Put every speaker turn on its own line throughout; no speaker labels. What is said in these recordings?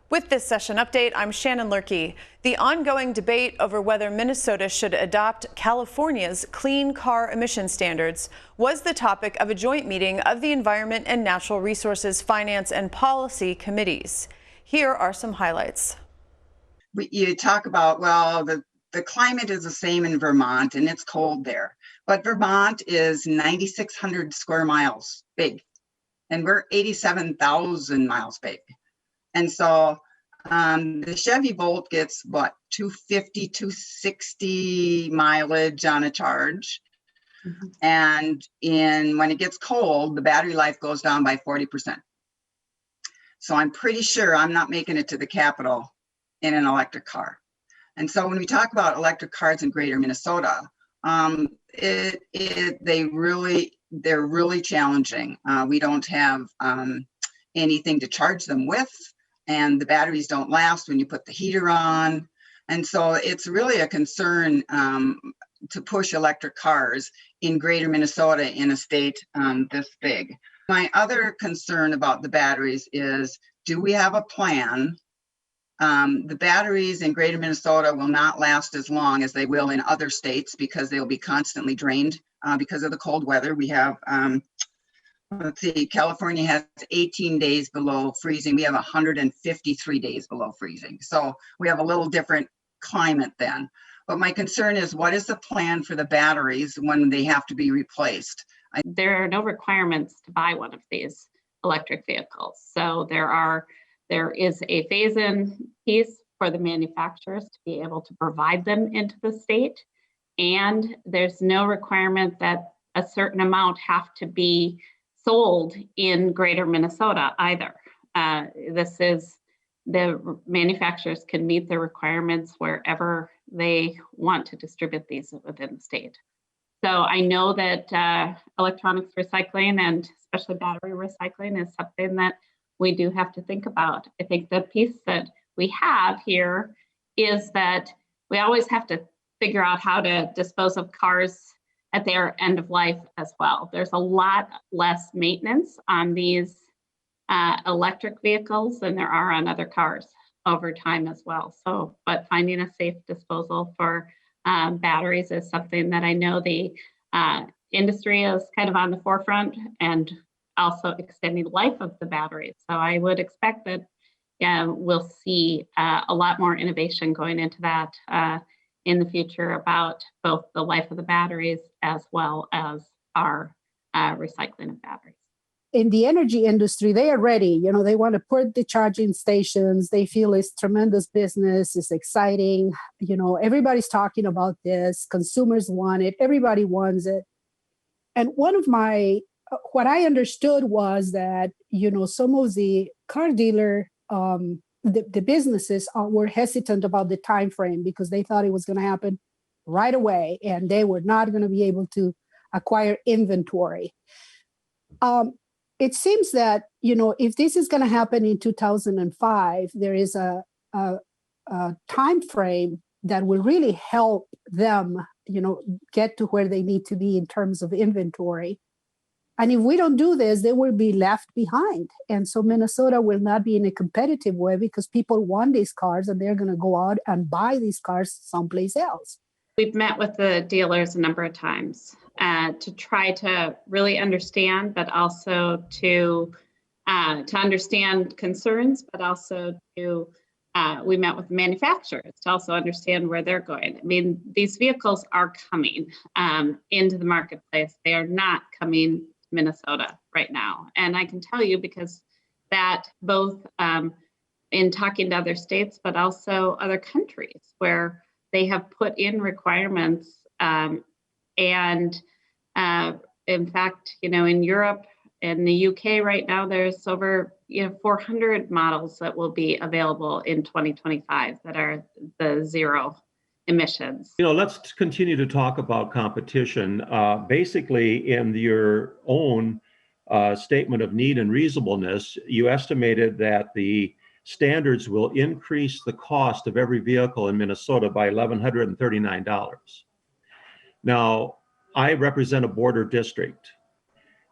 With this session update, I'm Shannon Lurkey. The ongoing debate over whether Minnesota should adopt California's clean car emission standards was the topic of a joint meeting of the Environment and Natural Resources Finance and Policy Committees. Here are some highlights.
You talk about, well, the climate is the same in Vermont and it's cold there, but Vermont is 9,600 square miles big and we're 87,000 miles big. And so the Chevy Volt gets what, 250, 260 mileage on a charge. Mm-hmm. And when it gets cold, the battery life goes down by 40%. So I'm pretty sure I'm not making it to the Capitol in an electric car. And so when we talk about electric cars in greater Minnesota, they're really challenging. We don't have anything to charge them with. And the batteries don't last when you put the heater on. And so it's really a concern to push electric cars in greater Minnesota in a state this big. My other concern about the batteries is, do we have a plan? The batteries in greater Minnesota will not last as long as they will in other states because they'll be constantly drained because of the cold weather. We have let's see, California has 18 days below freezing. We have 153 days below freezing. So we have a little different climate then. But my concern is, what is the plan for the batteries when they have to be replaced?
There are no requirements to buy one of these electric vehicles. So there is a phase-in piece for the manufacturers to be able to provide them into the state. And there's no requirement that a certain amount have to be sold in greater Minnesota either. This is, the manufacturers can meet their requirements wherever they want to distribute these within the state. So I know that electronics recycling and especially battery recycling is something that we do have to think about. I think the piece that we have here is that we always have to figure out how to dispose of cars at their end of life as well. There's a lot less maintenance on these electric vehicles than there are on other cars over time as well. So, but finding a safe disposal for batteries is something that I know the industry is kind of on the forefront, and also extending the life of the batteries. So I would expect that we'll see a lot more innovation going into that in the future about both the life of the batteries as well as our recycling of batteries.
In the energy industry, they are ready. You know, they want to put the charging stations. They feel it's tremendous business. It's exciting. You know, everybody's talking about this. Consumers want it. Everybody wants it. And what I understood was that, you know, some of the car dealer the businesses were hesitant about the time frame because they thought it was going to happen right away and they were not going to be able to acquire inventory. It seems that, you know, if this is going to happen in 2005, there is a time frame that will really help them, you know, get to where they need to be in terms of inventory. And if we don't do this, they will be left behind. And so Minnesota will not be in a competitive way because people want these cars and they're going to go out and buy these cars someplace else.
We've met with the dealers a number of times to try to really understand, but also to understand concerns, but also to, we met with manufacturers to also understand where they're going. I mean, these vehicles are coming into the marketplace. They are not coming Minnesota right now. And I can tell you because that both in talking to other states, but also other countries where they have put in requirements. And in fact, you know, in Europe and the UK right now, there's over 400 models that will be available in 2025 that are the zero emissions.
You know, let's continue to talk about competition. Basically, in your own statement of need and reasonableness, you estimated that the standards will increase the cost of every vehicle in Minnesota by $1,139. Now, I represent a border district,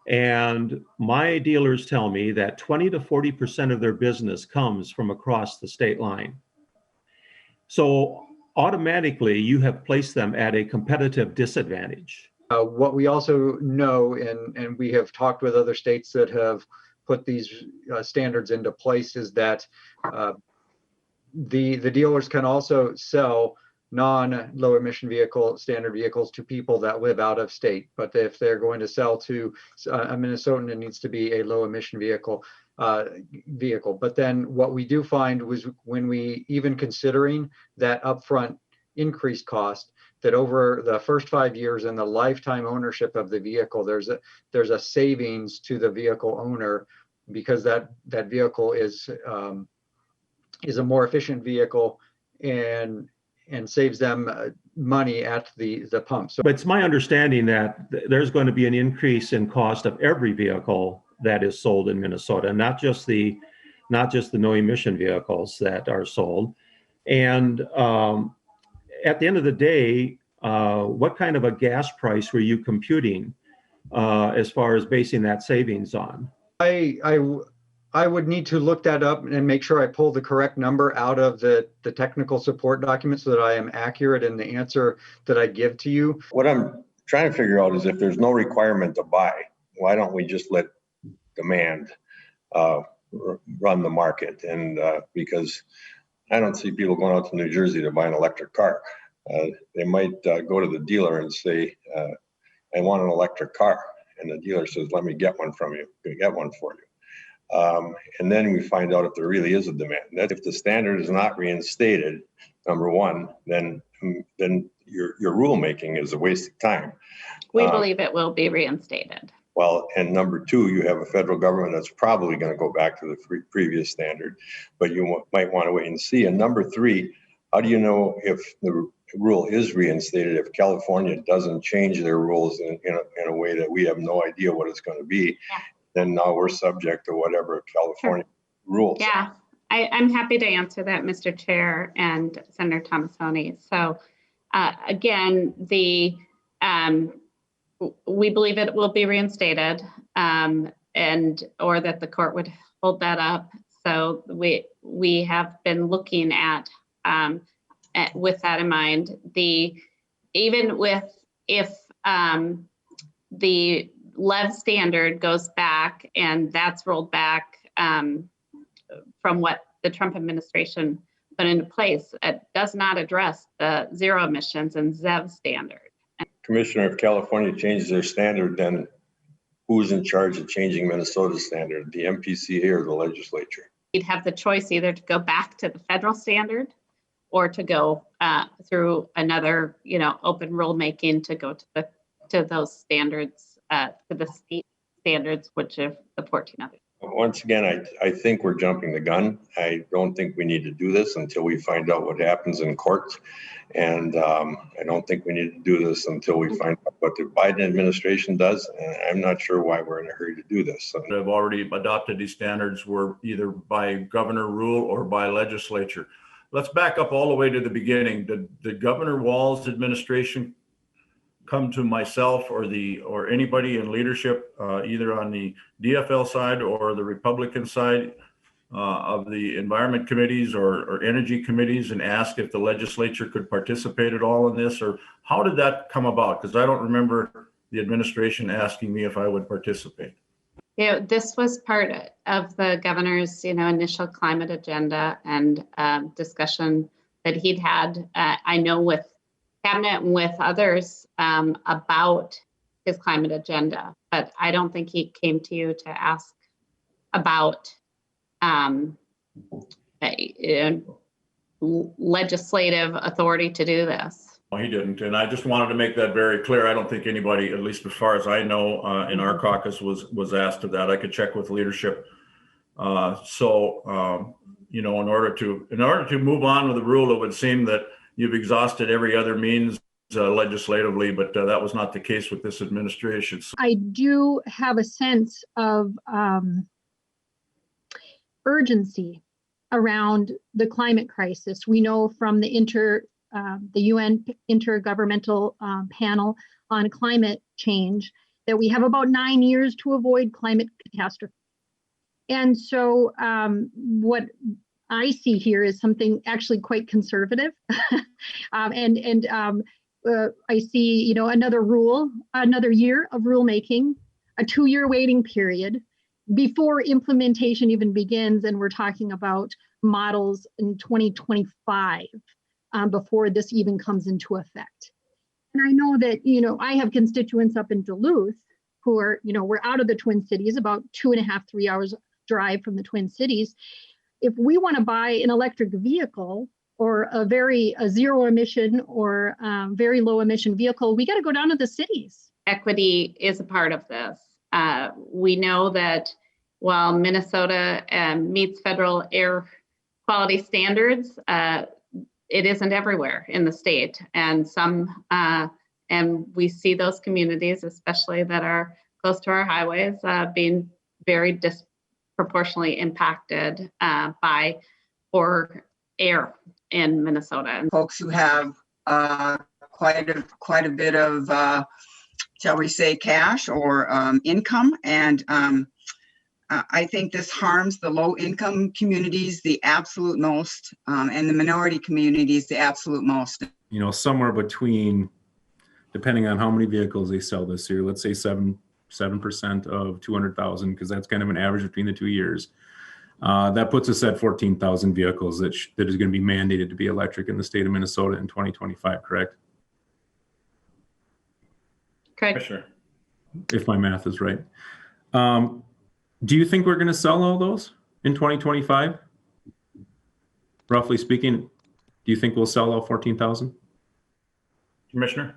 And my dealers tell me that 20 to 40% of their business comes from across the state line. So automatically you have placed them at a competitive disadvantage.
What we also know, and we have talked with other states that have put these standards into place, is that the dealers can also sell non-low emission vehicle standard vehicles to people that live out of state. But if they're going to sell to a Minnesotan, it needs to be a low emission vehicle. But then what we do find was, when we even considering that upfront increased cost, that over the first 5 years and the lifetime ownership of the vehicle, there's a savings to the vehicle owner, because that vehicle is a more efficient vehicle and saves them money at the pump. So,
but it's my understanding that there's going to be an increase in cost of every vehicle that is sold in Minnesota, not just the no emission vehicles that are sold. And at the end of the day, what kind of a gas price were you computing as far as basing that savings on?
I would need to look that up and make sure I pull the correct number out of the technical support document, so that I am accurate in the answer that I give to you.
What I'm trying to figure out is, if there's no requirement to buy, why don't we just let demand run the market? And because I don't see people going out to New Jersey to buy an electric car. They might go to the dealer and say, I want an electric car. And the dealer says, let me get one from you. Can get one for you. And then we find out if there really is a demand. That if the standard is not reinstated, number one, then your rulemaking is a waste of time.
We believe it will be reinstated.
Well, and number two, you have a federal government that's probably going to go back to the previous standard, but you might want to wait and see. And number three, how do you know if the rule is reinstated if California doesn't change their rules in a way that we have no idea what it's going to be? Yeah. Then now we're subject to whatever California rules.
Yeah, I'm happy to answer that, Mr. Chair and Senator Tomassoni. So again, we believe it will be reinstated, or that the court would hold that up. So we have been looking at with that in mind, if the LEV standard goes back and that's rolled back from what the Trump administration put into place, it does not address the zero emissions and ZEV standard.
Commissioner, if California changes their standard, then who's in charge of changing Minnesota's standard, the MPCA or the legislature?
You'd have the choice either to go back to the federal standard or to go through another, open rulemaking to go to those standards, to the state standards, which are the 14 others.
Once again, I think we're jumping the gun. I don't think we need to do this until we find out what happens in court. And I don't think we need to do this until we find out what the Biden administration does. And I'm not sure why we're in a hurry to do this. So.
Have already adopted these standards were either by governor rule or by legislature. Let's back up all the way to the beginning. Did Governor Walz's administration come to myself or anybody in leadership, either on the DFL side or the Republican side of the environment committees or energy committees, and ask if the legislature could participate at all in this? Or how did that come about? Because I don't remember the administration asking me if I would participate.
This was part of the governor's, initial climate agenda and discussion that he'd had, I know, with cabinet and with others about his climate agenda, but I don't think he came to you to ask about legislative authority to do this.
No, he didn't, and I just wanted to make that very clear. I don't think anybody, at least as far as I know, in our caucus was asked of that. I could check with leadership. In order to move on with the rule, it would seem that you've exhausted every other means legislatively, but that was not the case with this administration.
I do have a sense of urgency around the climate crisis. We know from the UN Intergovernmental Panel on Climate Change that we have about 9 years to avoid climate catastrophe. And so what I see here is something actually quite conservative. I see, another year of rulemaking, a 2-year waiting period before implementation even begins. And we're talking about models in 2025 before this even comes into effect. And I know that, I have constituents up in Duluth who are, we're out of the Twin Cities, about 2.5, 3 hours drive from the Twin Cities. If we want to buy an electric vehicle or a zero emission or very low emission vehicle, we got to go down to the cities.
Equity is a part of this. We know that while Minnesota meets federal air quality standards, it isn't everywhere in the state. And and we see those communities, especially that are close to our highways, being very disproportionately impacted by poor air in Minnesota. And
folks who have quite a bit of, shall we say, cash or income, and I think this harms the low-income communities the absolute most, and the minority communities the absolute most.
Somewhere between, depending on how many vehicles they sell this year, let's say 7% of 200,000, because that's kind of an average between the 2 years. That puts us at 14,000 vehicles that is going to be mandated to be electric in the state of Minnesota in 2025, correct?
correct.
Sure.
If my math is right. Do you think we're going to sell all those in 2025? Roughly speaking, do you think we'll sell all 14,000?
Commissioner?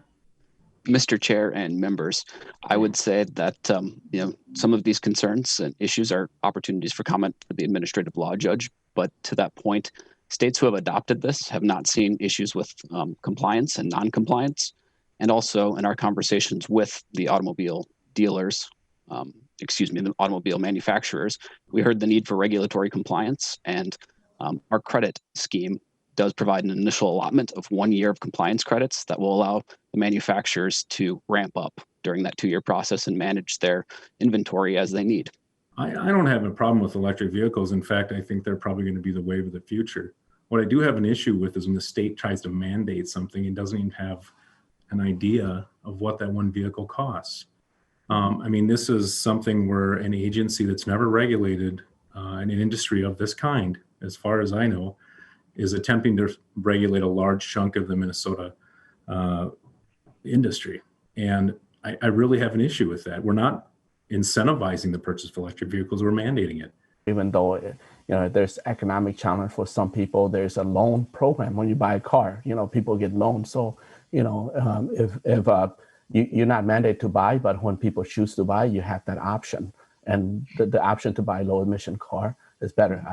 Mr. Chair and members, I would say that some of these concerns and issues are opportunities for comment for the administrative law judge. But to that point, states who have adopted this have not seen issues with compliance and non-compliance. And also in our conversations with the automobile dealers, the automobile manufacturers, we heard the need for regulatory compliance, and our credit scheme does provide an initial allotment of 1 year of compliance credits that will allow the manufacturers to ramp up during that 2-year process and manage their inventory as they need.
I don't have a problem with electric vehicles. In fact, I think they're probably going to be the wave of the future. What I do have an issue with is when the state tries to mandate something and doesn't even have an idea of what that one vehicle costs. This is something where an agency that's never regulated in an industry of this kind, as far as I know, is attempting to regulate a large chunk of the Minnesota industry. And I really have an issue with that. We're not incentivizing the purchase of electric vehicles, we're mandating it.
Even though there's economic challenge for some people, there's a loan program when you buy a car. People get loans. So if you're not mandated to buy, but when people choose to buy, you have that option, and the option to buy a low emission car is better.